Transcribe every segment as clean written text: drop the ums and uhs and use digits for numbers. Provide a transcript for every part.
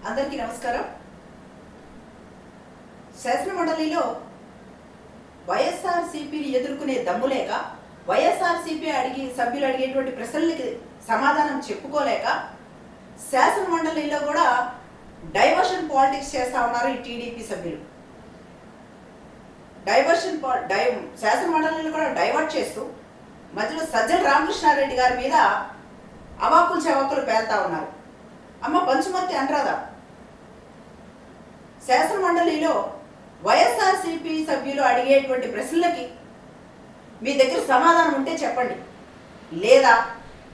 అందరికీ నమస్కారం. శాసన మండలిలో వైఎస్ఆర్సీపీని ఎదుర్కొనే దమ్ము లేక, వైఎస్ఆర్సీపీ సభ్యులు అడిగేటువంటి ప్రశ్నలకి సమాధానం చెప్పుకోలేక శాసన మండలిలో కూడా డైవర్షన్ పాలిటిక్స్ చేస్తా ఉన్నారు ఈ టీడీపీ సభ్యులు. శాసన మండలిలో కూడా డైవర్ట్ చేస్తూ మధ్యలో సజ్జల రామకృష్ణారెడ్డి గారి మీద అవాకులు చవాకులు పేలుతా ఉన్నారు. అమ్మ పంచుమర్తి అనరాదా, శాసన మండలిలో వైఎస్ఆర్సీపీ సభ్యులు అడిగేటువంటి ప్రశ్నలకి మీ దగ్గర సమాధానం ఉంటే చెప్పండి, లేదా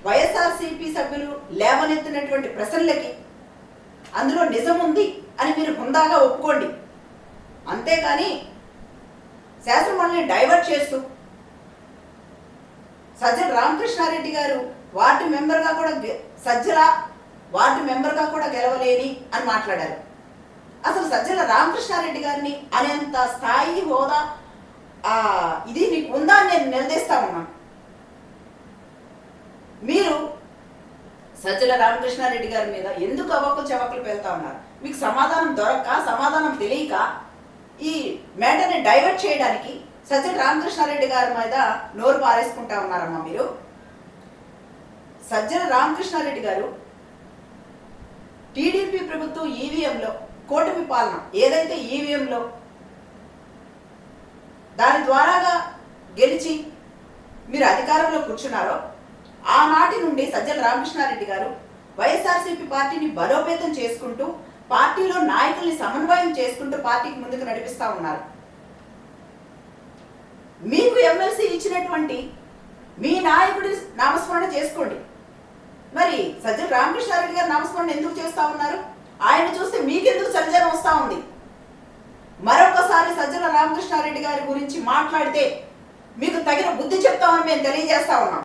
వైఎస్ఆర్సీపీ సభ్యులు లేవనెత్తినటువంటి ప్రశ్నలకి అందులో నిజం ఉంది అని మీరు హుందాగా ఒప్పుకోండి. అంతేకాని శాసన మండలిని డైవర్ట్ చేస్తూ సజ్జల రామకృష్ణారెడ్డి గారు వార్డు మెంబర్గా కూడా వార్డు మెంబర్గా కూడా గెలవలేని అని మాట్లాడారు. అసలు సజ్జల రామకృష్ణారెడ్డి గారిని అనేంత స్థాయి హోదా ఇది మీకు ఉందా అని నేను నిలదీస్తా ఉన్నాను. మీరు సజ్జల రామకృష్ణారెడ్డి గారి మీద ఎందుకు అవాకులు చవాకులు పేలుతా ఉన్నారు? మీకు సమాధానం దొరక్క, సమాధానం తెలియక ఈ మ్యాటర్ని డైవర్ట్ చేయడానికి సజ్జల రామకృష్ణారెడ్డి గారి మీద నోరు పారేసుకుంటా ఉన్నారమ్మా మీరు. సజ్జల రామకృష్ణారెడ్డి గారు టీడీపీ ప్రభుత్వం ఈవీఎంలో కూటమి పాలన ఏదైతే ఈవీఎంలో దాని ద్వారాగా గెలిచి మీరు అధికారంలో కూర్చున్నారో ఆనాటి నుండి సజ్జల రామకృష్ణారెడ్డి గారు వైఎస్ఆర్సీపీ పార్టీని బలోపేతం చేసుకుంటూ, పార్టీలో నాయకుల్ని సమన్వయం చేసుకుంటూ పార్టీకి ముందుకు నడిపిస్తా ఉన్నారు. మీకు ఎమ్మెల్సీ ఇచ్చినటువంటి మీ నాయకుడి నామస్మరణ చేసుకోండి. మరి సజ్జల రామకృష్ణారెడ్డి గారు నామస్మరణ ఎందుకు చేస్తా ఉన్నారు? ఆయన చూస్తే మీకెందుకు చలిజరం వస్తా ఉంది? మరొకసారి సజ్జల రామకృష్ణారెడ్డి గారి గురించి మాట్లాడితే మీకు తగిన బుద్ధి చెప్తామని మేము తెలియజేస్తా ఉన్నాం.